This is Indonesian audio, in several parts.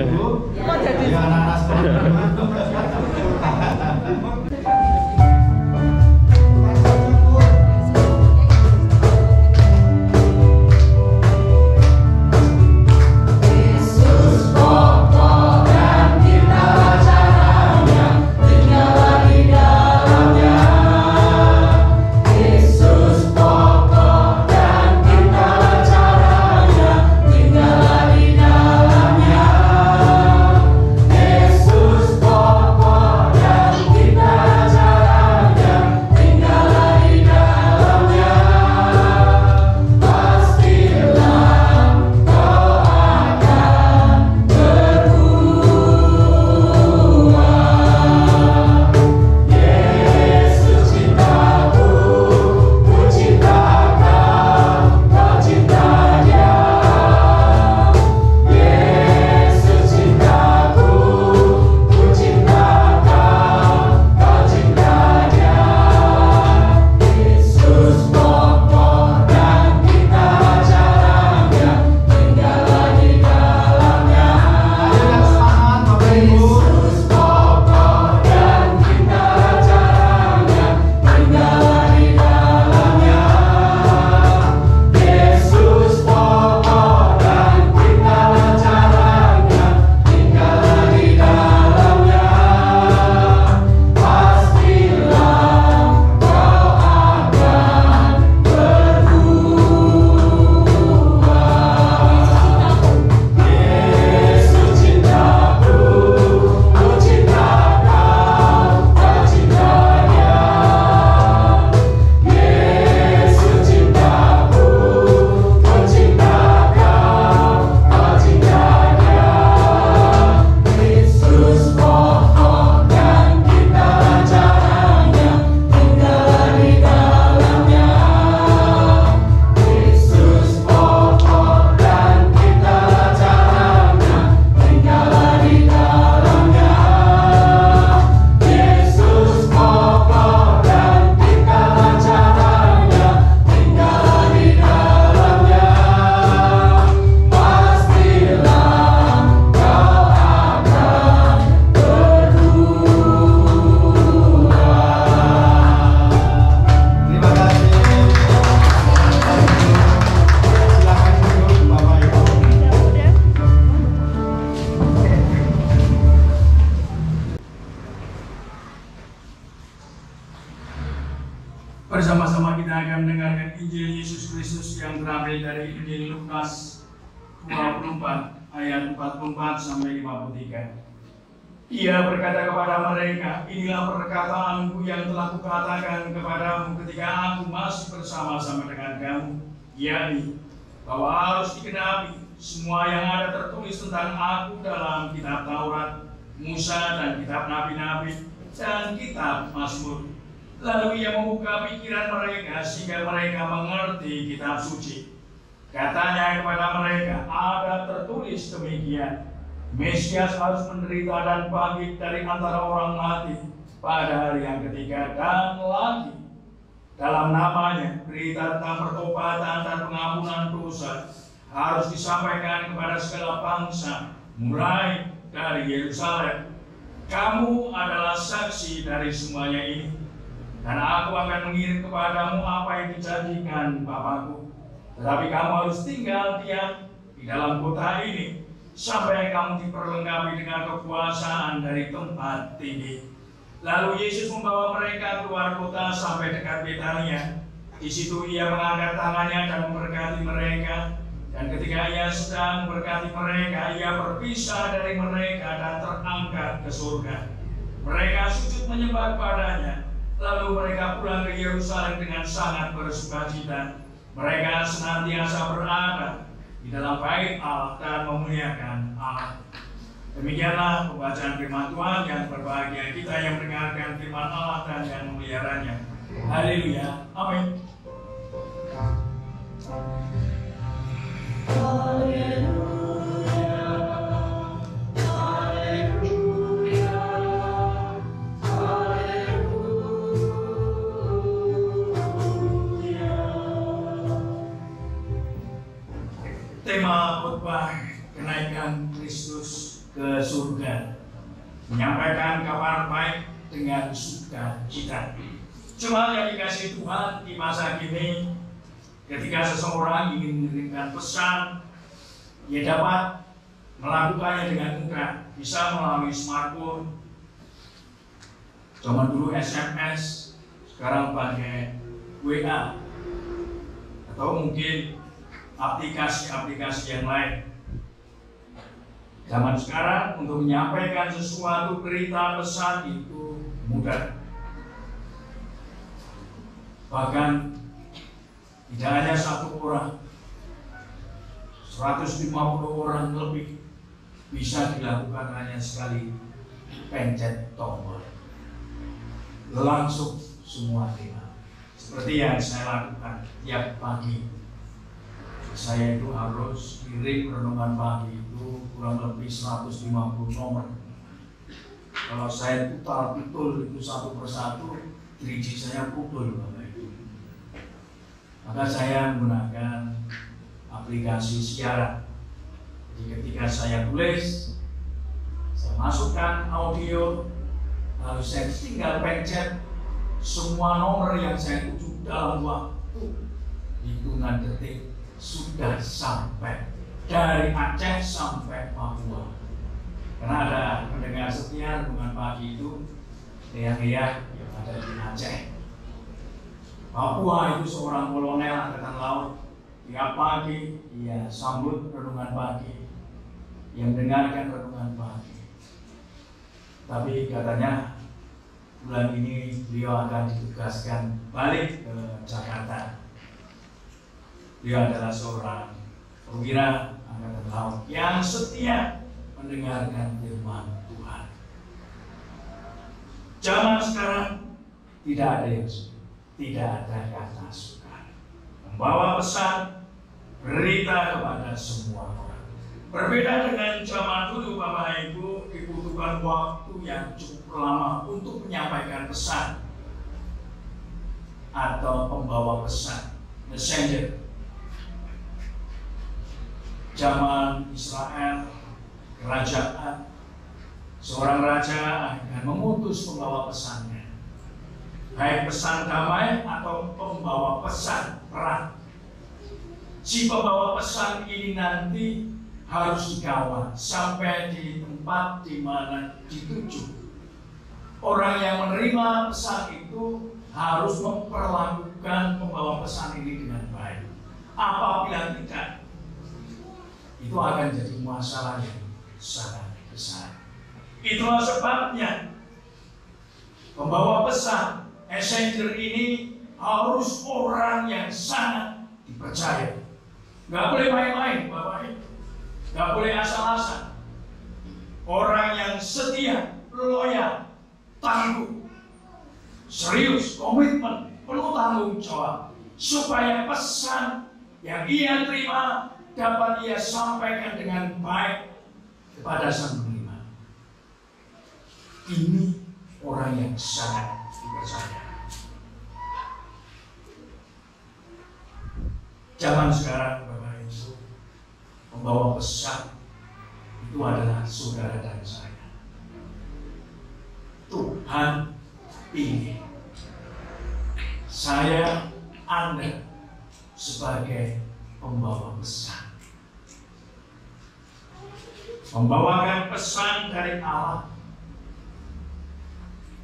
Kok jadi anak-anak sekolah. Bersama-sama kita akan mendengarkan Injil Yesus Kristus yang terambil dari Injil Lukas 24 ayat 44 sampai 53. Ia berkata kepada mereka, inilah perkataanku yang telah kukatakan kepadamu ketika aku masih bersama-sama dengan kamu, yakni bahwa harus digenapi semua yang ada tertulis tentang aku dalam kitab Taurat, Musa dan kitab Nabi-Nabi dan kitab Mazmur. Lalu ia membuka pikiran mereka sehingga mereka mengerti kitab suci. Katanya kepada mereka, ada tertulis demikian, Mesias harus menderita dan bangkit dari antara orang mati pada hari yang ketiga, dan lagi dalam namanya berita tentang pertobatan dan pengampunan dosa harus disampaikan kepada segala bangsa, mulai dari Yerusalem. Kamu adalah saksi dari semuanya ini. Dan aku akan mengirim kepadamu apa yang dijanjikan Bapakku. Tetapi kamu harus tinggal diam di dalam kota ini sampai kamu diperlengkapi dengan kekuasaan dari tempat tinggi. Lalu Yesus membawa mereka keluar kota sampai dekat Betania. Di situ ia mengangkat tangannya dan memberkati mereka. Dan ketika ia sedang memberkati mereka, ia berpisah dari mereka dan terangkat ke surga. Mereka sujud menyembah kepadanya. Lalu mereka pulang ke Yerusalem dengan sangat bersukacita. Mereka senantiasa berada di dalam bait Allah dan memuliakan Allah. Demikianlah pembacaan firman Tuhan. Yang berbahagia kita yang mendengarkan firman Allah dan yang memeliharanya. Haleluya. Amin. Haleluya. Tema khotbah kenaikan Kristus. ke surga, menyampaikan kabar baik dengan sukacita. Cuma yang dikasih Tuhan di masa kini, ketika seseorang ingin mengirimkan pesan, ia dapat melakukannya dengan mudah, bisa melalui smartphone. Zaman dulu SMS, sekarang pakai WA, atau mungkin aplikasi-aplikasi yang lain. Zaman sekarang untuk menyampaikan sesuatu berita pesan itu mudah. Bahkan tidak hanya satu orang, 150 orang lebih bisa dilakukan hanya sekali pencet tombol. Langsung semua terima. Seperti yang saya lakukan tiap pagi. Saya itu harus kirim renungan pagi itu kurang lebih 150 nomor. Kalau saya putar betul itu satu persatu, 3G saya pukul Bapak Ibu. Maka saya menggunakan aplikasi siaran. Jadi ketika saya tulis, saya masukkan audio, lalu saya tinggal pencet semua nomor yang saya tuju dalam waktu hitungan detik sudah sampai dari Aceh sampai Papua. Karena ada pendengar setia renungan pagi itu yang ada di Aceh. Papua itu seorang kolonel angkatan laut. Tiap pagi ia sambut renungan pagi, yang mendengarkan renungan pagi. Tapi katanya bulan ini beliau akan ditugaskan balik ke Jakarta. Beliau adalah seorang perwira angkatan laut yang setia mendengarkan firman Tuhan. Zaman sekarang tidak ada yang suka, tidak ada kata sukar. Membawa pesan berita kepada semua orang. Berbeda dengan zaman dulu, Bapak Ibu, dibutuhkan waktu yang cukup lama untuk menyampaikan pesan atau pembawa pesan, messenger. Zaman Israel, kerajaan, seorang raja akan mengutus pembawa pesannya, baik pesan damai atau pembawa pesan perang. Si pembawa pesan ini nanti harus dikawal sampai di tempat di mana dituju. Orang yang menerima pesan itu harus memperlakukan pembawa pesan ini dengan baik. Apabila tidak, itu akan jadi masalah yang sangat besar. Itulah sebabnya pembawa pesan, messenger ini harus orang yang sangat dipercaya. Nggak boleh main-main, Bapak Ibu. Nggak boleh asal-asal. Orang yang setia, loyal, tangguh, serius, komitmen, penuh tanggung jawab, supaya pesan yang ia terima dapat ia sampaikan dengan baik kepada sang penerima. Ini orang yang sangat dipercaya. Zaman sekarang, Bapak Ibu, membawa pesan itu adalah saudara dan saya. Tuhan pilih saya, Anda sebagai pembawa pesan, membawakan pesan dari Allah.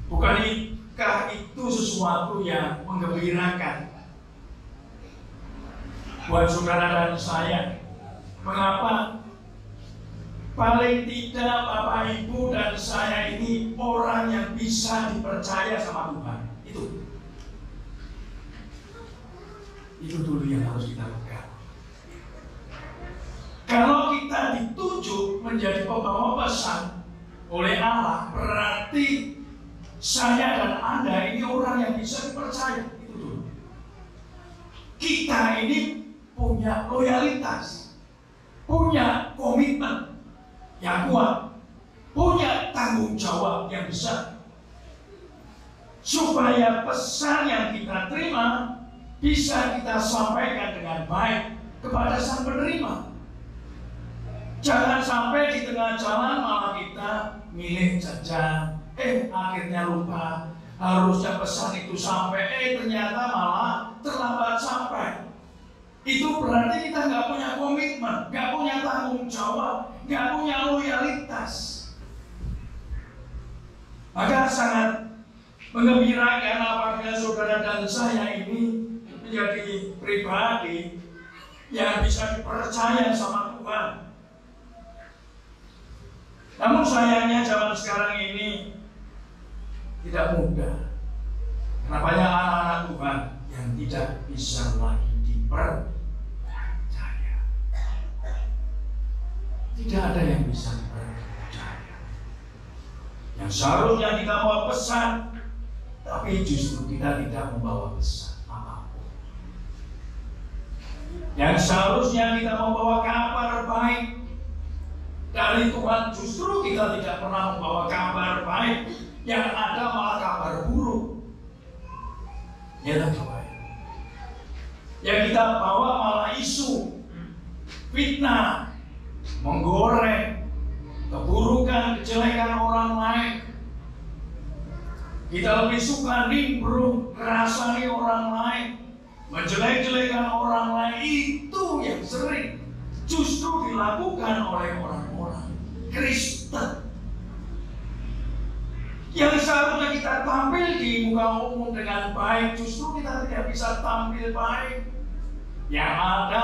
Bukankah itu sesuatu yang menggembirakan buat saudara dan saya? Mengapa? Paling tidak Bapak Ibu dan saya ini orang yang bisa dipercaya sama Tuhan. Itu dulu yang harus kita pegang. Kalau kita dituju menjadi pembawa pesan oleh Allah, berarti saya dan Anda ini orang yang bisa dipercaya. Itu dulu. Kita ini punya loyalitas, punya komitmen yang kuat, punya tanggung jawab yang besar, supaya pesan yang kita terima bisa kita sampaikan dengan baik kepada sang penerima. Jangan sampai di tengah jalan malah kita milih jajan. Akhirnya lupa harusnya pesan itu sampai. Ternyata malah terlambat sampai. Itu berarti kita nggak punya komitmen, nggak punya tanggung jawab, nggak punya loyalitas. Maka sangat menggembirakan apabila saudara dan saya ini menjadi pribadi yang bisa dipercaya sama Tuhan. Namun sayangnya zaman sekarang ini tidak mudah. Karena banyak anak-anak Tuhan yang tidak bisa lagi dipercaya. Tidak ada yang bisa dipercaya. Yang seharusnya kita bawa pesan, tapi justru kita tidak membawa pesan apapun. Yang seharusnya kita membawa kabar baik dari Tuhan, justru kita tidak pernah membawa kabar baik. Yang ada malah kabar buruk. Ya Tuhan. Yang kita bawa malah isu, fitnah, menggoreng keburukan, kejelekan orang lain. Kita lebih suka nimbrung, ngerasani orang lain, menjelek-jelekan orang lain. Itu yang sering justru dilakukan oleh orang-orang Kristen. Yang seharusnya kita tampil di muka umum dengan baik, justru kita tidak bisa tampil baik. Yang ada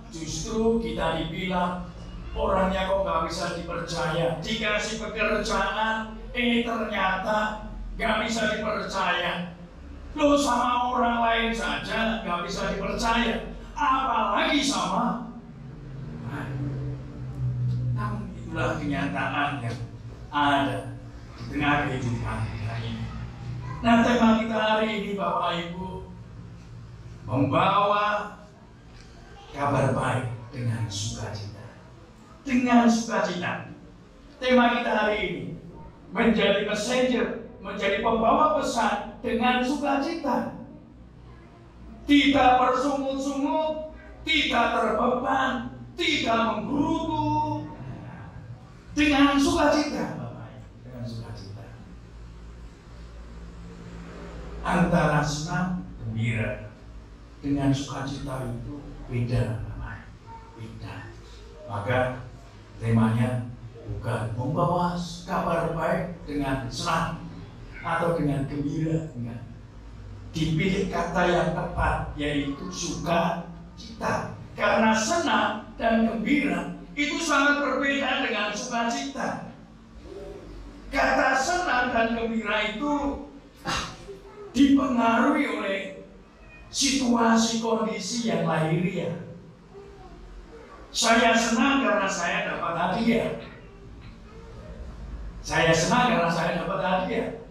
justru kita dibilang orangnya kok nggak bisa dipercaya. Dikasih pekerjaan, ternyata nggak bisa dipercaya. Loh, sama orang lain saja nggak bisa dipercaya, apalagi sama. Namun itulah kenyataan yang ada di tengah kehidupan kita ini. Nah, tema kita hari ini Bapak Ibu membawa kabar baik dengan sukacita. Dengan sukacita. Tema kita hari ini menjadi messenger, menjadi pembawa pesan dengan sukacita. Tidak bersungut-sungut, tidak terbeban, tidak menggerutu. Dengan sukacita. Antara senang gembira dengan sukacita itu beda namanya, beda. Maka temanya bukan membawa kabar baik dengan senang atau dengan gembira, enggak. Dipilih kata yang tepat, yaitu sukacita. Karena senang dan gembira itu sangat berbeda dengan sukacita. Kata senang dan gembira itu dipengaruhi oleh situasi kondisi yang lahiriah. Saya senang karena saya dapat hadiah. Saya senang karena saya dapat hadiah.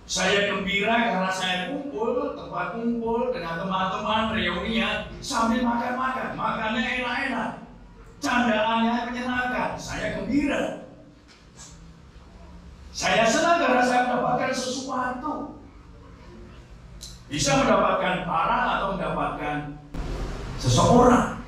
Saya gembira karena saya tempat kumpul dengan teman-teman reunian sambil makan-makan, makannya enak-enak, candaannya menyenangkan. Saya gembira. Saya senang karena saya mendapatkan sesuatu. Bisa mendapatkan barang atau mendapatkan seseorang.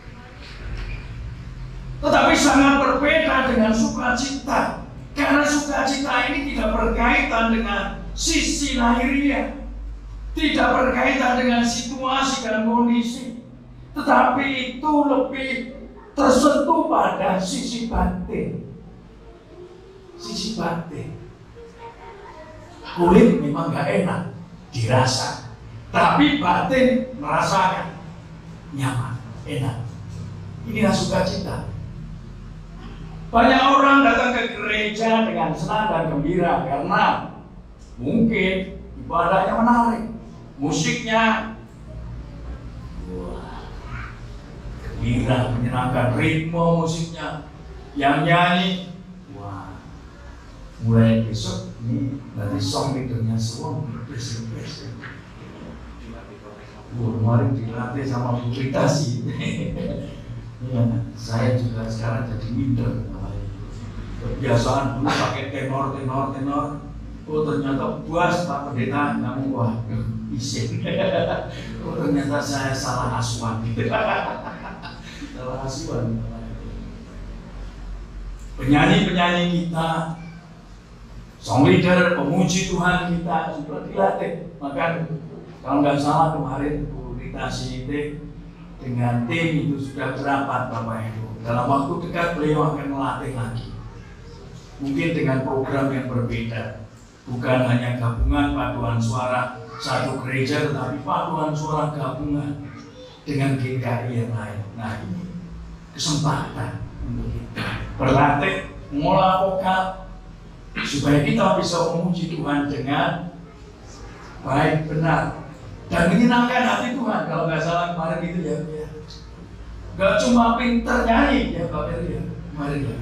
Tetapi sangat berbeda dengan sukacita. Karena sukacita ini tidak berkaitan dengan sisi lahiriah, tidak berkaitan dengan situasi dan kondisi, tetapi itu lebih tersentuh pada sisi batin. Sisi batin. Kulit memang gak enak dirasa, tapi batin merasakan nyaman, enak. Inilah sukacita. Banyak orang datang ke gereja dengan senang dan gembira karena mungkin ibadahnya menarik, musiknya gembira, menyenangkan, ritme musiknya, yang nyanyi, wah, mulai besok ini nanti song leadernya semua bersih-bersih. Kemarin dilatih sama Bu Rita sih. Ya, saya juga sekarang jadi leader. Kebiasaan dulu pakai tenor. Oh ternyata puas Pak Pendeta, kamu wah isin. Oh ternyata saya salah asuhan. Salah asuhan. penyanyi-penyanyi kita, song leader, pemuji Tuhan kita sudah dilatih. Maka kalau nggak salah kemarin Bu Rita Siti dengan tim itu sudah berapat Bapak Ibu. Dalam waktu dekat beliau akan melatih lagi. Mungkin dengan program yang berbeda. Bukan hanya gabungan paduan suara satu gereja, tetapi paduan suara gabungan dengan GKI yang lain. Nah, ini kesempatan untuk kita berlatih, mengolah vokal, supaya kita bisa memuji Tuhan dengan baik, benar, dan menyenangkan hati Tuhan. Kalau nggak salah kemarin itu ya, nggak cuma pinter nyanyi ya Pak Ferry ya, kemarin ya,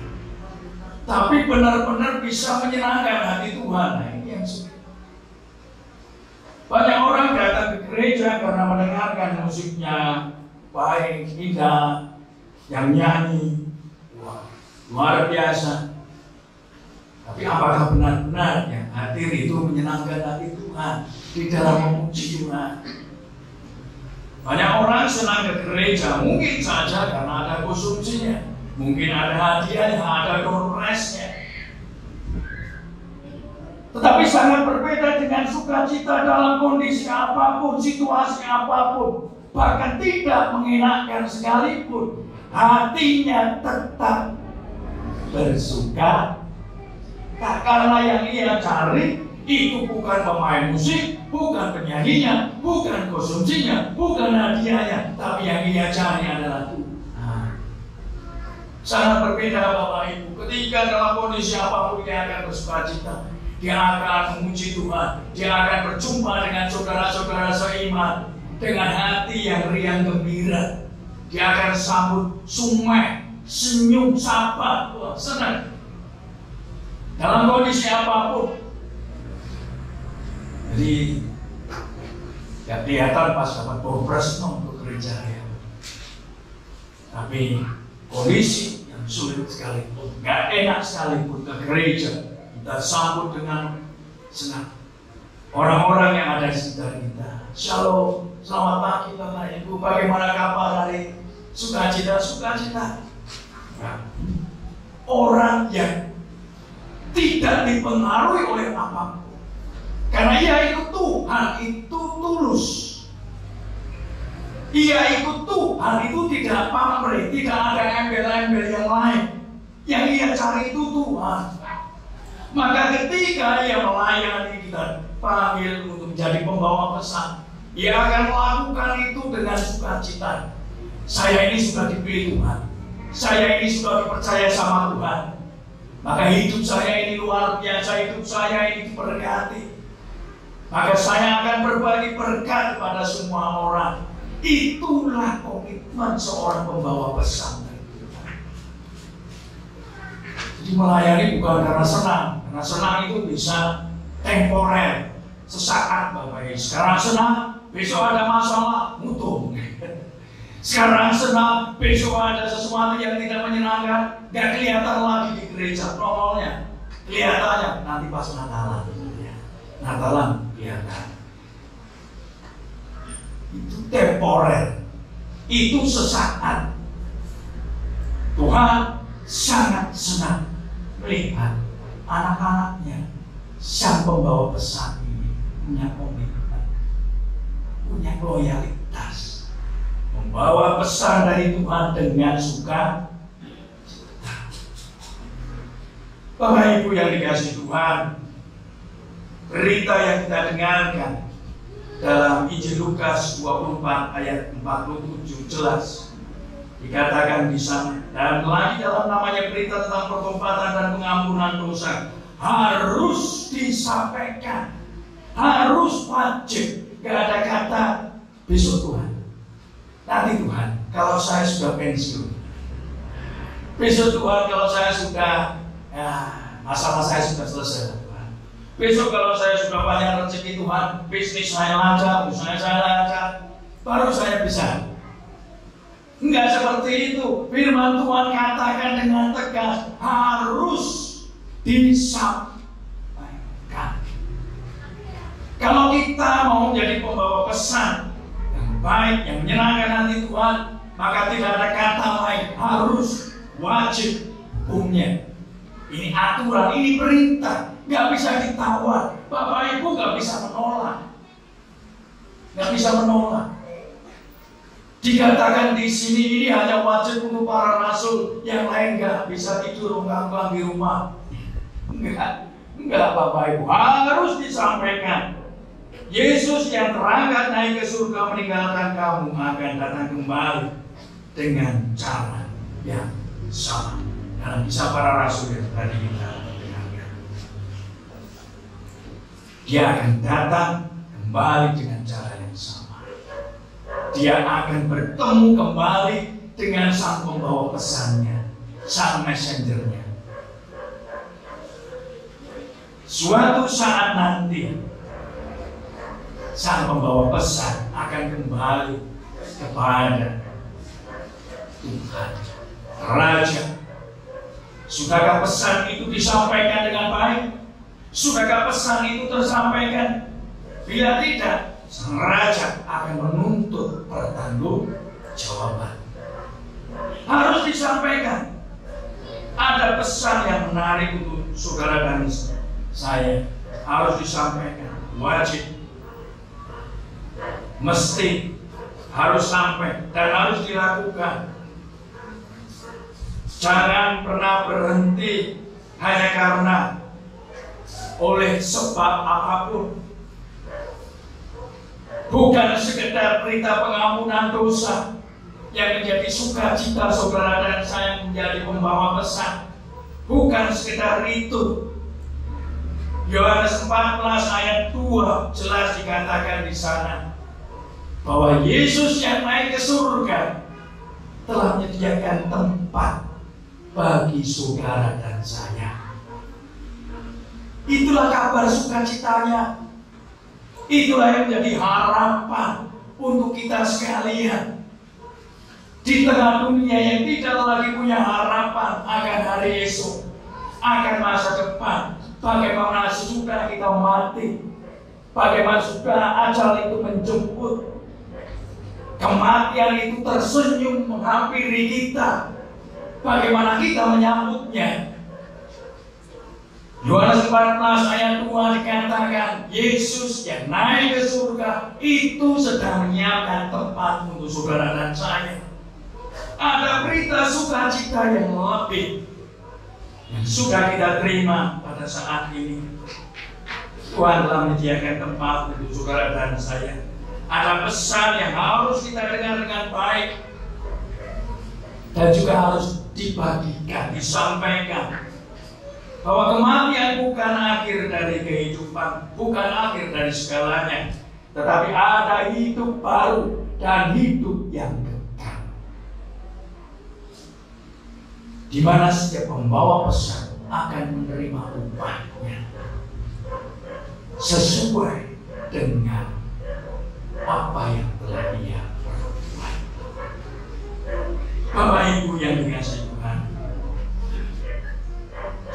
tapi benar-benar bisa menyenangkan hati Tuhan. Nah, ini yang sulit. Banyak orang datang ke gereja karena mendengarkan musiknya baik, indah, yang nyanyi, wah, luar biasa. Tapi apakah benar-benar yang hadir itu menyenangkan hati Tuhan di dalam memuji Tuhan? Banyak orang senang ke gereja mungkin saja karena ada konsumsinya, mungkin ada hadiahnya, ada door prize-nya. Tetapi sangat berbeda dengan sukacita dalam kondisi apapun, situasi apapun, bahkan tidak mengenakan sekalipun, hatinya tetap bersuka. Tak karena yang ia cari itu bukan pemain musik, bukan penyanyinya, bukan konsumsinya, bukan hadiahnya, tapi yang ia cari adalah Tuhan. Sangat berbeda Bapak Ibu. Ketika dalam kondisi apapun dia akan bersukacita, dia akan memuji Tuhan, dia akan berjumpa dengan saudara-saudara seiman dengan hati yang riang gembira. Dia akan sambut sumeh, senyum, sabar, senang. Dalam kondisi apapun. Jadi ya kelihatan pas dapat progres untuk gereja ya. Tapi kondisi yang sulit sekalipun, gak enak sekalipun ke gereja, kita sambut dengan senang. Orang-orang yang ada di sekitar kita. Shalom, selamat pagi Bapak Ibu, bagaimana kabar hari sukacita? Nah, orang yang tidak dipengaruhi oleh apapun. Karena ia ikut Tuhan itu tulus. Ia ikut Tuhan itu tidak pamrih, tidak ada embel-embel yang lain. Yang ia cari itu Tuhan. Maka ketika ia melayani, kita panggil untuk menjadi pembawa pesan, ia akan melakukan itu dengan sukacita. Saya ini sudah dipilih Tuhan. Saya ini sudah dipercaya sama Tuhan. Maka hidup saya ini luar biasa, hidup saya ini diberkati. Maka saya akan berbagi berkat kepada semua orang. Itulah komitmen seorang pembawa pesan. Jadi melayani bukan karena senang. Karena senang itu bisa temporer, sesaat Bapak Ibu. Sekarang senang, besok ada masalah, mutung. Sekarang senang, besok ada sesuatu yang tidak menyenangkan, gak kelihatan lagi di gereja nongolnya. Kelihatannya nanti pas Natalan. Natalan kelihatan. Itu temporer. Itu sesaat. Tuhan sangat senang melihat anak-anaknya, sang pembawa pesan ini punya komitmen, punya loyalitas. Membawa pesan dari Tuhan dengan suka. Bapak Ibu yang dikasihi Tuhan, berita yang kita dengarkan dalam Injil Lukas 24 ayat 47 jelas dikatakan di sana, dan lagi dalam namanya berita tentang pertobatan dan pengampunan dosa harus disampaikan, harus wajib. Gak ada kata besok Tuhan, nanti Tuhan, kalau saya sudah pensiun, besok Tuhan kalau saya sudah masalah saya sudah selesai Tuhan, besok kalau saya sudah banyak rezeki Tuhan, bisnis saya lancar, usaha saya lancar, baru saya bisa. Enggak seperti itu. Firman Tuhan katakan dengan tegas, harus disampaikan. Kalau kita mau menjadi pembawa pesan yang baik, yang menyenangkan hati Tuhan, maka tidak ada kata lain, harus, wajib, hukumnya Ini aturan, ini perintah, nggak bisa ditawar. Bapak Ibu nggak bisa menolak, nggak bisa menolak. Dikatakan di sini ini hanya wajib untuk para rasul, yang lain nggak bisa tidur ngambang di rumah. Enggak Bapak Ibu, harus disampaikan. Yesus yang terangkat naik ke surga meninggalkan kamu akan datang kembali dengan cara yang sama. Dalam kisah para rasul yang tadi kita dengarkan, dia akan datang kembali dengan cara yang sama. Dia akan bertemu kembali dengan sang pembawa pesannya, sang messengernya. Suatu saat nanti, sang pembawa pesan akan kembali kepada Tuhan, Raja. Sudahkah pesan itu disampaikan dengan baik? Sudahkah pesan itu tersampaikan? Bila tidak, sang Raja akan menuntut pertanggungjawaban. Harus disampaikan. Ada pesan yang menarik untuk saudara dan saya. Harus disampaikan. Wajib. Mesti. Harus sampai. Dan harus dilakukan. Jangan pernah berhenti hanya karena oleh sebab apapun. Bukan sekedar berita pengampunan dosa yang menjadi sukacita saudara dan saya menjadi pembawa pesan. Bukan sekedar itu. Yohanes 14 ayat 2 jelas dikatakan di sana bahwa Yesus yang naik ke surga telah menyediakan tempat bagi saudara dan saya. Itulah kabar sukacitanya. Itulah yang menjadi harapan untuk kita sekalian. Di tengah dunia yang tidak lagi punya harapan akan hari esok, akan masa depan, bagaimana sesudah kita mati, bagaimana sudah ajal itu menjemput, kematian itu tersenyum menghampiri kita, bagaimana kita menyambutnya. Yohanes 14 ayat 2 dikatakan Yesus yang naik ke surga itu sedang menyiapkan tempat untuk saudara dan saya. Ada berita sukacita yang lebih yang sudah kita terima pada saat ini. Tuhan telah menyediakan tempat untuk saudara dan saya. Ada pesan yang harus kita dengar dengan baik dan juga harus dibagikan, disampaikan. Bahwa kematian bukan akhir dari kehidupan, bukan akhir dari segalanya, tetapi ada hidup baru dan hidup yang kekal, di mana setiap pembawa pesan akan menerima upahnya sesuai dengan apa yang telah ia perbuat. Bapak Ibu yang dikasihi Tuhan,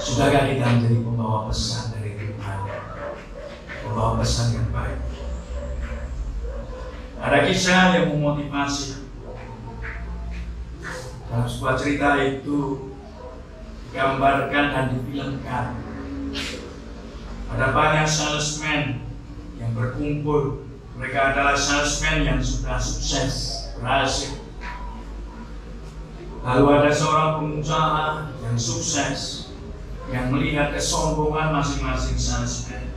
sudahkah kita menjadi pembawa pesan dari Tuhan? Pembawa pesan yang baik. Ada kisah yang memotivasi. Dalam sebuah cerita itu digambarkan dan difilmkan. Ada banyak salesman yang berkumpul. Mereka adalah salesman yang sudah sukses, berhasil. Lalu ada seorang pengusaha yang sukses, yang melihat kesombongan masing-masing salesman.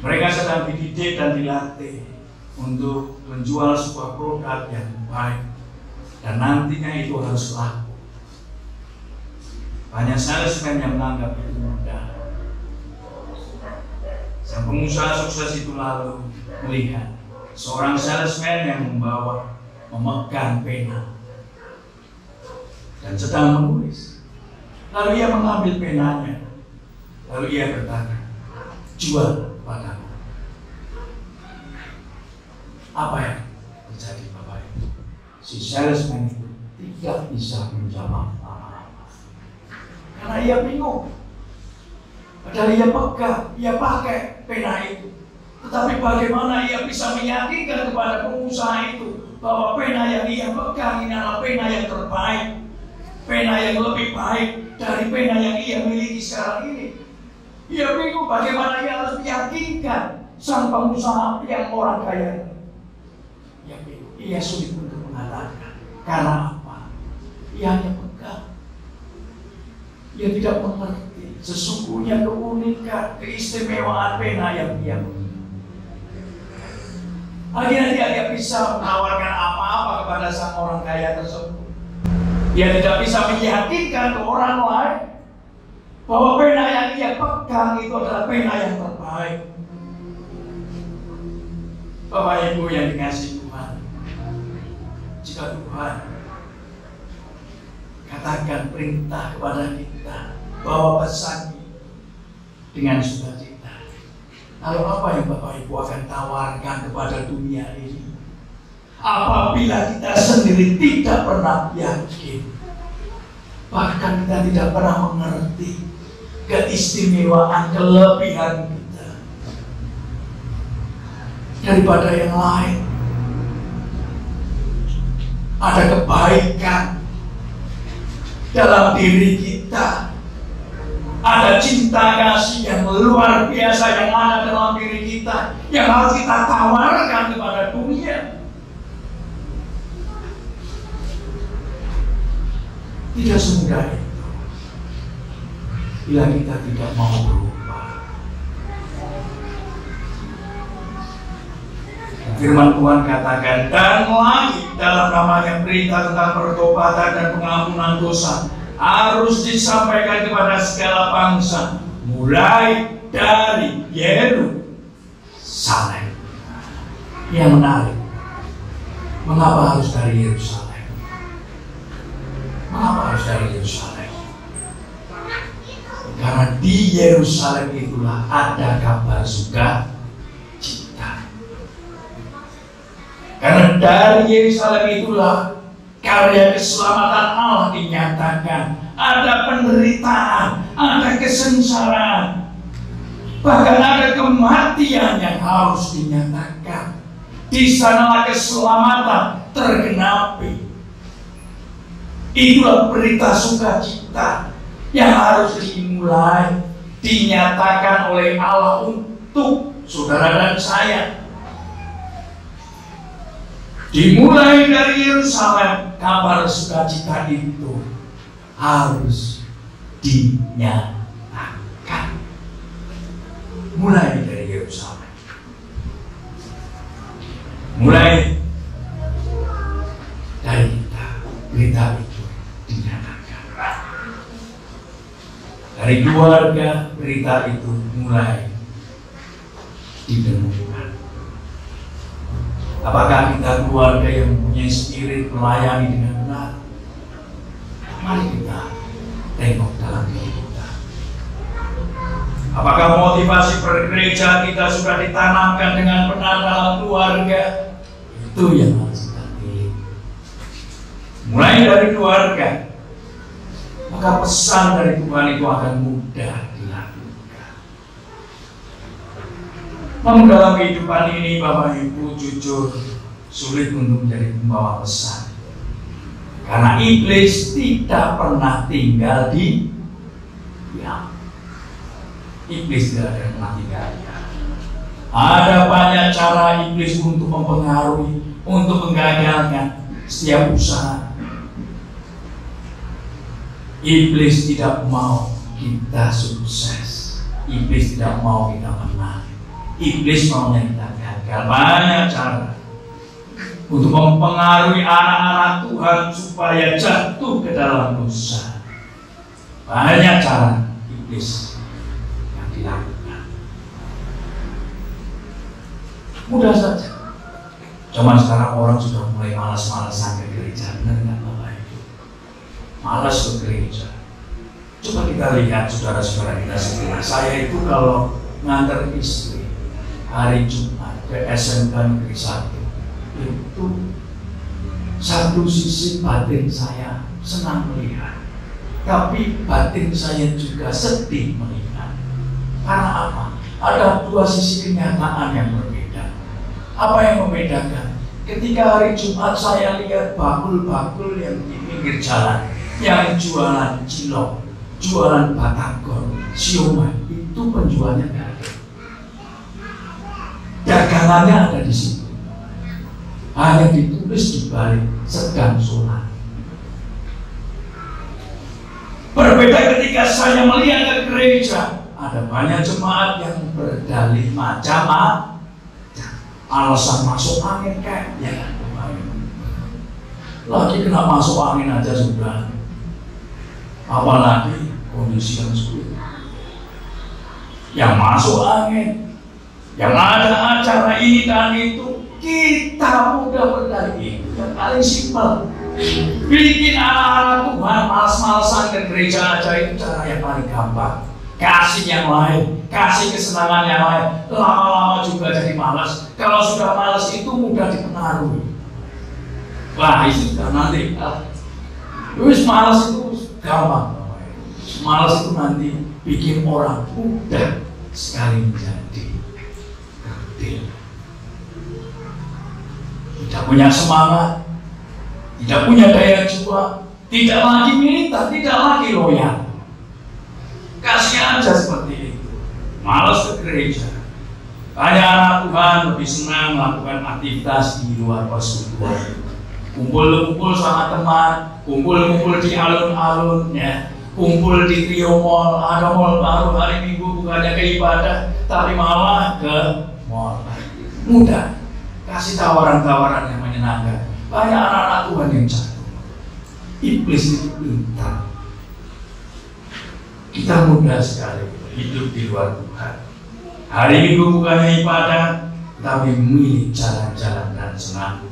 Mereka sedang dididik dan dilatih untuk menjual sebuah produk yang baik dan nantinya itu harus laku. Banyak salesman yang menganggap itu mudah. Sang pengusaha sukses itu lalu melihat seorang salesman yang memegang pena dan sedang menulis. Lalu ia mengambil penanya. Lalu ia bertanya, jual padaku. Apa yang terjadi Bapak Ibu? Si salesman itu tidak bisa menjawab apa-apa. Karena ia bingung. Padahal ia pegang, ia pakai pena itu. Tetapi bagaimana ia bisa meyakinkan kepada pengusaha itu bahwa pena yang ia pegang ini adalah pena yang terbaik. pena yang lebih baik dari pena yang ia miliki sekarang ini. Ia bingung bagaimana ia harus meyakinkan sang pengusaha yang orang kaya. Ia bingung, ia sulit untuk mengatakan. Karena apa? Ia hanya pegang. Ia tidak mengerti sesungguhnya keunikan, keistimewaan pena yang ia miliki. Akhirnya dia tidak bisa menawarkan apa-apa kepada sang orang kaya tersebut. Dia tidak bisa meyakinkan ke orang lain bahwa pena yang ia pegang itu adalah pena yang terbaik. Bapak Ibu yang dikasihi Tuhan, jika Tuhan katakan perintah kepada kita bawa pesan dengan sukacita, lalu apa yang Bapak Ibu akan tawarkan kepada dunia ini? Apabila kita sendiri tidak pernah yakin, bahkan kita tidak pernah mengerti keistimewaan, kelebihan kita daripada yang lain. Ada kebaikan dalam diri kita, ada cinta kasih yang luar biasa yang ada dalam diri kita, yang harus kita tawarkan kepada dunia. Tidak semudah itu bila kita tidak mau berubah. Firman Tuhan katakan, dan lagi dalam namanya berita tentang pertobatan dan pengampunan dosa harus disampaikan kepada segala bangsa, mulai dari Yerusalem. Yang menarik, mengapa harus dari Yerusalem? Mengapa harus dari Yerusalem? Karena di Yerusalem itulah ada kabar sukacita. Karena dari Yerusalem itulah karya keselamatan Allah dinyatakan. Ada penderitaan, ada kesengsaraan, bahkan ada kematian yang harus dinyatakan. Di sanalah keselamatan tergenapi. Itulah berita sukacita yang harus dimulai, dinyatakan oleh Allah untuk saudara dan saya. Dimulai dari Yerusalem, kabar sukacita itu harus dinyatakan. Mulai dari Yerusalem. Mulai dari kita, berita itu dinyatakan. Dari keluarga, berita itu mulai didengarkan. Apakah kita keluarga yang mempunyai spirit melayani dengan benar? Mari kita tengok dalam diri kita. Apakah motivasi bergereja kita sudah ditanamkan dengan benar dalam keluarga? Itu yang harus kita pilih. Mulai dari keluarga, maka pesan dari Tuhan itu akan mudah dilakukan. Namun dalam kehidupan ini, Bapak Ibu, jujur sulit untuk menjadi pembawa pesan. Karena iblis tidak pernah tinggal di diam. Iblis tidak pernah tinggal diam. Ada banyak cara iblis untuk mempengaruhi, untuk menggagalkan setiap usaha. Iblis tidak mau kita sukses. Iblis tidak mau kita menang. Iblis maunya kita gagal. Banyak cara untuk mempengaruhi anak-anak Tuhan supaya jatuh ke dalam dosa. Banyak cara iblis yang dilakukan. Mudah saja. Cuman sekarang orang sudah mulai malas-malasan ke gereja. Benar nggak Bapak Ibu? Malas ke gereja. Coba kita lihat saudara-saudara kita sendiri. Saya itu kalau ngantar istri hari Jumat ke SMK Negeri 1, itu satu sisi batin saya senang melihat, tapi batin saya juga sedih melihat. Karena apa? Ada dua sisi kenyataan yang berbeda. Apa yang membedakan? Ketika hari Jumat saya lihat bakul-bakul yang di pinggir jalan, yang jualan cilok, jualan batagor, siomay, itu penjualnya nggak ada. Dagangannya ada di situ. Hanya ditulis di balik sedang sholat. Berbeda ketika saya melihat ke gereja, ada banyak jemaat yang berdalih macam-macam. Alasan masuk angin kayak ya lagi kena masuk angin aja sudah, apalagi kondisi yang sulit. Yang masuk angin, yang ada acara ini dan itu, kita mudah berdalih. Yang paling simpel, bikin anak-anak Tuhan malas-malasan ke gereja aja, itu cara yang paling gampang. Kasih yang lain, kasih kesenangan yang lain, lama-lama juga jadi malas. Kalau sudah malas itu mudah dipengaruhi. Wah, itu sudah nanti. Terus malas itu gampang. Malas itu nanti bikin orang mudah sekali menjadi kerdil. Tidak punya semangat, tidak punya daya juang, tidak lagi militan, tidak lagi loyal. Kasih aja seperti itu. Malas ke gereja. Banyak anak Tuhan lebih senang melakukan aktivitas di luar persekutuan. Kumpul-kumpul sama teman, kumpul-kumpul di alun-alun, ya, kumpul di Trio Mall. Ada mall baru hari Minggu, bukannya ke ibadah, tapi malah ke mall. Mudah. Kasih tawaran-tawaran yang menyenangkan. Banyak anak-anak Tuhan yang jatuh. Iblis itu pintar. Kita mudah sekali hidup di luar Tuhan. Hari Minggu bukannya ibadah, tapi milih jalan-jalan dan senang.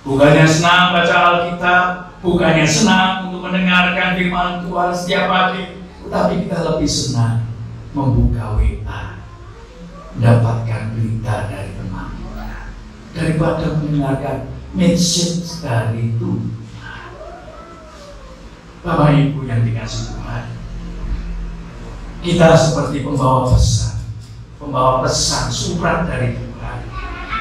Bukannya senang baca Alkitab, bukannya senang untuk mendengarkan firman Tuhan setiap pagi, tetapi kita lebih senang membuka WA, mendapatkan berita dari teman kita, daripada mendengarkan message dari Tuhan. Bapak Ibu yang dikasih Tuhan, kita seperti pembawa pesan surat dari Tuhan.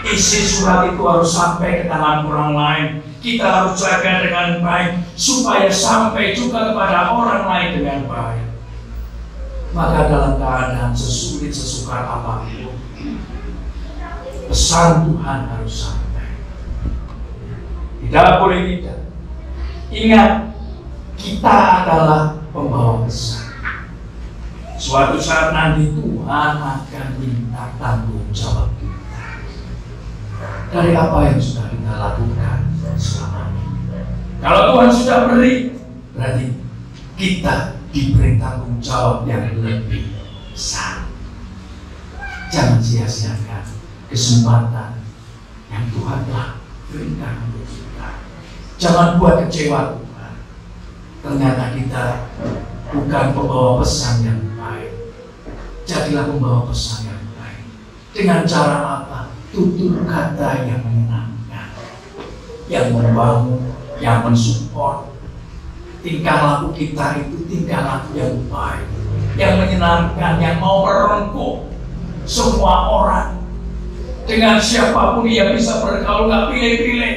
Isi surat itu harus sampai ke tangan orang lain. Kita harus jaga dengan baik supaya sampai juga kepada orang lain dengan baik. Maka dalam keadaan sesulit sesukar apapun, pesan Tuhan harus sampai. Tidak boleh tidak. Ingat, kita adalah pembawa pesan. Suatu saat nanti Tuhan akan minta tanggung jawab kita dari apa yang sudah kita lakukan selama ini. Kalau Tuhan sudah beri, berarti kita diberi tanggung jawab yang lebih besar. Jangan sia-siakan kesempatan yang Tuhan telah berikan untuk kita. Jangan buat kecewa Tuhan. Ternyata kita bukan pembawa pesan yang baik. Jadilah pembawa pesan yang baik. Dengan cara apa? Tutur kata yang menyenangkan, yang membangun, yang mensupport. Tingkah laku kita itu tingkah laku yang baik, yang menyenangkan, yang mau merengkuh semua orang. Dengan siapapun ia bisa bergaul, nggak pilih-pilih.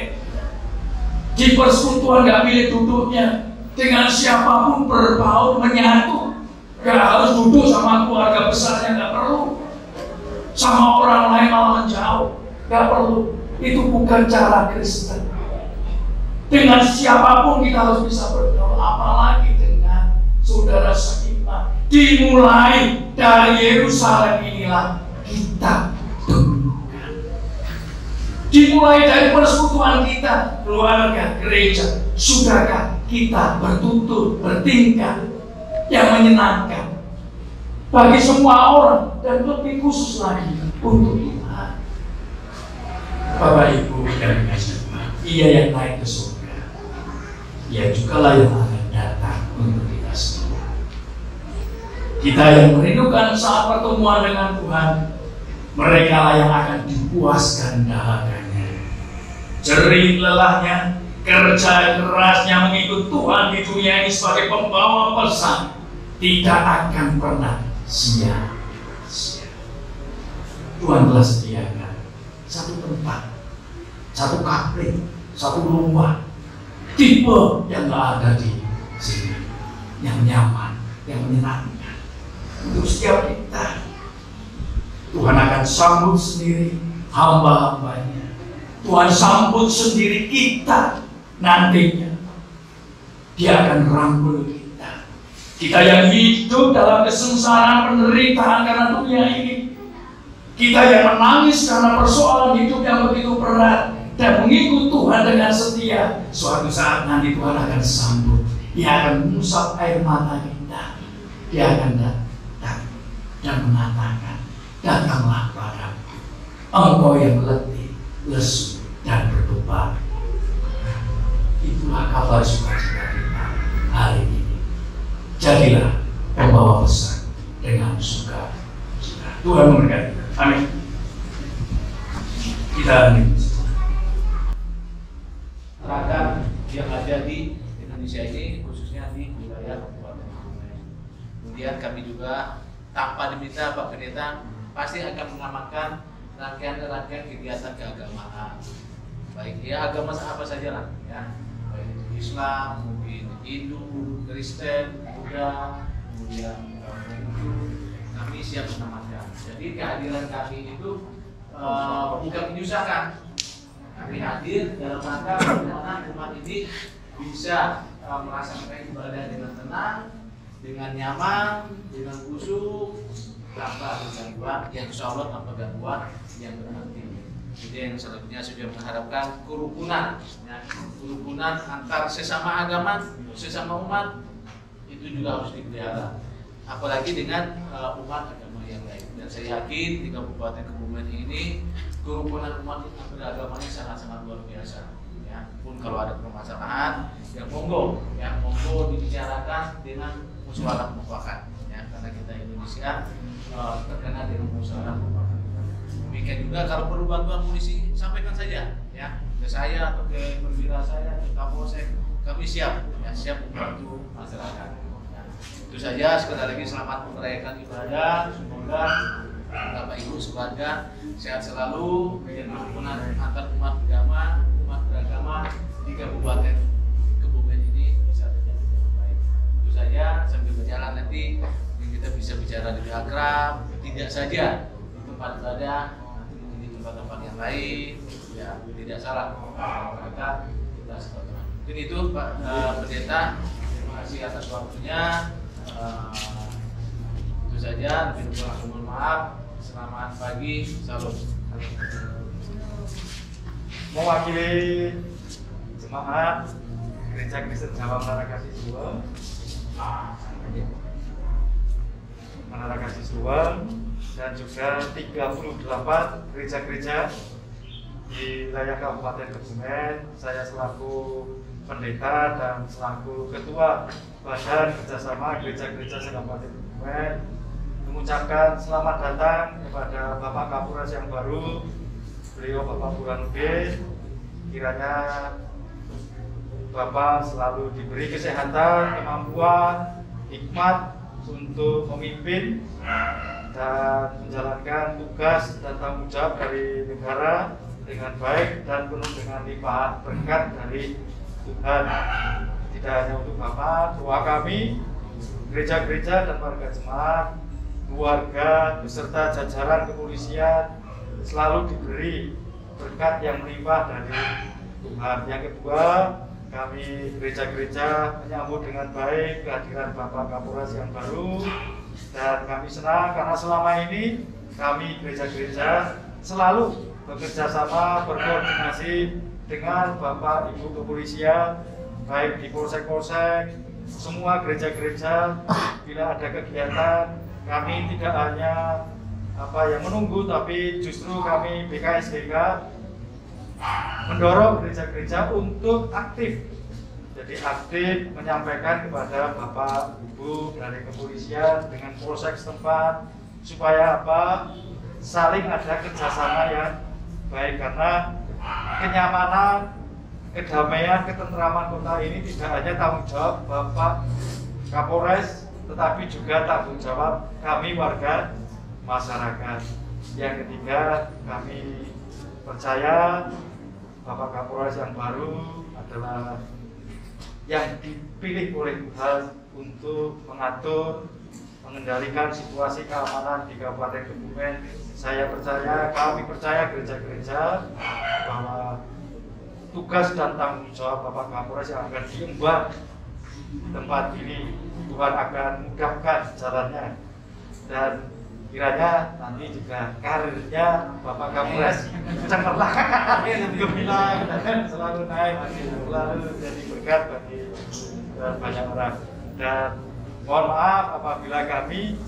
Di persekutuan nggak pilih duduknya. Dengan siapapun berbaur, menyatu. Nggak harus duduk sama keluarga besarnya, nggak perlu. Sama orang lain malah menjauh, nggak perlu. Itu bukan cara Kristen. Dengan siapapun kita harus bisa bergaul, apalagi dengan saudara seiman. Dimulai dari Yerusalem inilah kita temukan. Dimulai dari persekutuan kita, keluarga, gereja. Sudahkah kita bertutur, bertingkah yang menyenangkan bagi semua orang, dan lebih khusus lagi untuk Tuhan. Bapak Ibu yang dikasihi Tuhan, ia yang naik ke surga, ia juga lah yang akan datang untuk kita semua. Kita yang merindukan saat pertemuan dengan Tuhan, mereka lah yang akan dipuaskan dahaganya. Jerih lelahnya, kerja kerasnya mengikut Tuhan di dunia ini sebagai pembawa pesan tidak akan pernah sia-sia. Tuhan telah sediakan satu tempat, satu kapling, satu rumah tipe yang nggak ada di sini, yang nyaman, yang menyenangkan untuk setiap kita. Tuhan akan sambut sendiri hamba-hambanya. Tuhan sambut sendiri kita nantinya. Dia akan rangkul kita. Kita yang hidup dalam kesengsaraan penderitaan karena dunia ini. Kita yang menangis karena persoalan hidup yang begitu berat dan mengikut Tuhan dengan setia. Suatu saat nanti Tuhan akan sambut. Dia akan mengusap air mata kita. Dia akan datang dan mengatakan, datanglah padaku, engkau yang letih, lesu, dan berbeban. Itulah kabar sukacita kita hari ini. Jadilah pembawa pesan dengan suka. Tuhan memberkati kita. Amin. Kita amin. Masyarakat yang ada di Indonesia ini, khususnya di wilayah Kabupaten Kebumen. Kemudian kami juga tanpa diminta Pak Pendeta pasti akan mengamankan rangkaian-rangkaian kegiatan keagamaan. Baik ya, agama apa saja lah ya. Baik itu Islam, mungkin Hindu, Kristen, Buddha, kemudian Hindu, kami siap mengamankan. Jadi kehadiran kami itu bukan menyusahkan. Kami hadir dalam rangka bagaimana umat ini bisa melaksanakan ibadah dengan tenang, dengan nyaman, dengan khusyuk, tanpa ada gangguan, yang insya Allah tanpa gangguan yang berarti. Jadi yang selanjutnya sudah mengharapkan kerukunan, ya, kerukunan antar sesama agama, sesama umat itu juga harus dipelihara. Apalagi dengan umat agama yang lain. Dan saya yakin di Kabupaten Kebumen ini kerukunan umat beragamanya sangat-sangat luar biasa. Ya, pun kalau ada permasalahan, ya monggo dibicarakan dengan musyawarah mufakat. Ya, karena kita Indonesia terkenal dengan musyawarah mufakat. Demikian juga kalau perlu bantuan polisi, sampaikan saja, ya, ke saya atau ke perwira saya, ke Kapolsek, kami siap, ya, siap membantu masyarakat. Ya, itu saja. Sekali lagi selamat merayakan ibadah. Semoga Bapak Ibu sekeluarga sehat selalu, dan kerukunan antar umat beragama di Kabupaten Kebumen ini bisa terjadi dengan baik. Itu saja. Sambil berjalan nanti kita bisa bicara lebih akrab, tidak saja di tempat ibadah, nanti mungkin di tempat-tempat yang lain, ya tidak salah. Mereka kita seperti mungkin itu Pak Pendeta. Terima kasih atas waktunya. Itu saja. Lebih kurang mohon maaf. Selamat pagi, salam. Mewakili jemaat Gereja Kristen Jawa Menara Kasih Suweng, dan juga 38 gereja-gereja di wilayah Kabupaten Kebumen. Saya selaku pendeta dan selaku ketua Badan Kerjasama Gereja-gereja Kabupaten Kebumen mengucapkan selamat datang kepada Bapak Kapolres yang baru, beliau Bapak Burhanuddin. Kiranya Bapak selalu diberi kesehatan, kemampuan, hikmat untuk memimpin dan menjalankan tugas dan tanggung jawab dari negara dengan baik dan penuh dengan limpahan berkat dari Tuhan. Tidak hanya untuk Bapak, doa kami, gereja-gereja dan warga jemaat, keluarga beserta jajaran kepolisian selalu diberi berkat yang melimpah dari Tuhan. Yang kedua, kami gereja-gereja menyambut dengan baik kehadiran Bapak Kapolres yang baru, dan kami senang karena selama ini kami gereja-gereja selalu bekerja sama, berkoordinasi dengan Bapak Ibu kepolisian, baik di polsek-polsek, semua gereja-gereja. Bila ada kegiatan, kami tidak hanya yang menunggu, tapi justru kami BKSGK mendorong gereja-gereja untuk aktif. Jadi aktif menyampaikan kepada Bapak Ibu dari kepolisian dengan polsek setempat supaya saling ada kerjasama yang baik, karena kenyamanan, kedamaian, ketentraman kota ini tidak hanya tanggung jawab Bapak Kapolres, tetapi juga tanggung jawab kami warga masyarakat. Yang ketiga, kami percaya Bapak Kapolres yang baru adalah yang dipilih oleh Tuhan untuk mengatur, mengendalikan situasi keamanan di Kabupaten Kebumen. Kami percaya gereja-gereja bahwa tugas dan tanggung jawab Bapak Kapolres yang akan diemban tempat ini, Tuhan akan mudahkan jalannya, dan kiranya nanti juga karirnya Bapak Kapolres cemerlang, gemilang, dan selalu naik, selalu jadi berkat bagi banyak orang. Dan mohon maaf apabila kami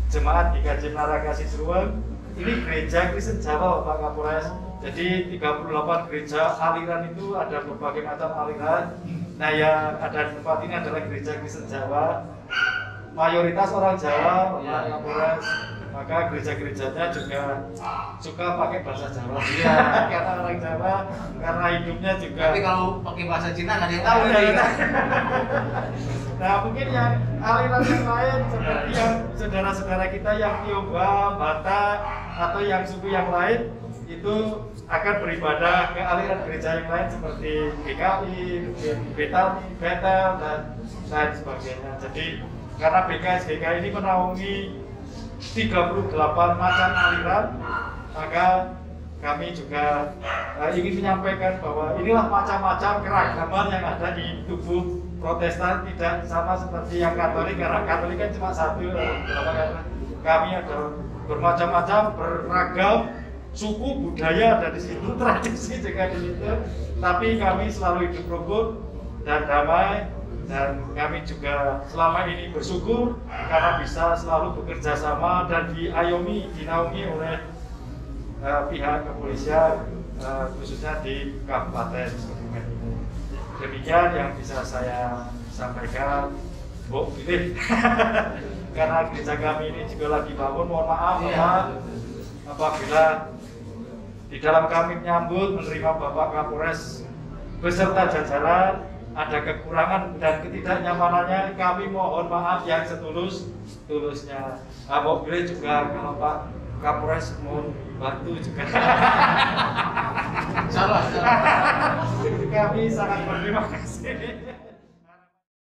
Jemaat GKJ Menara Kasih Seruang ini gereja Kristen Jawa Bapak Kapolres. Jadi 38 gereja aliran itu ada berbagai macam aliran. Nah, yang ada di tempat ini adalah gereja Kristen Jawa. Mayoritas orang Jawa, Bapak Kapolres. Maka gereja-gerejanya juga suka pakai bahasa Jawa. Iya, karena orang Jawa, karena hidupnya juga. Tapi kalau pakai bahasa Cina nggak ada yang tahu ya. ya. Nah, mungkin yang aliran yang lain seperti yang saudara-saudara kita yang Tionghoa, Batak, atau yang suku yang lain itu akan beribadah ke aliran gereja yang lain seperti GKI, Betel, dan lain sebagainya. Jadi karena BKSGK ini menaungi 38 macam aliran, maka kami juga ingin menyampaikan bahwa inilah macam-macam keragaman yang ada di tubuh Protestan, tidak sama seperti yang Katolik, karena Katolik kan cuma satu. Kami ada bermacam-macam, beragam suku, budaya ada di situ, tradisi juga di situ. Tapi kami selalu hidup rukun dan damai, dan kami juga selama ini bersyukur karena bisa selalu bekerja sama dan dinaungi oleh pihak kepolisian, khususnya di Kabupaten Kebumen ini. Demikian yang bisa saya sampaikan, Bu pilih. Karena gereja kami ini juga lagi bangun, mohon maaf Bapak, apabila di dalam kami menyambut menerima Bapak Kapolres beserta jajaran ada kekurangan dan ketidaknyamanannya, kami mohon maaf yang setulus-tulusnya. Bapak pilih juga kalau Pak Kapolres mohon bantu juga. Salah. Kami sangat berterima kasih.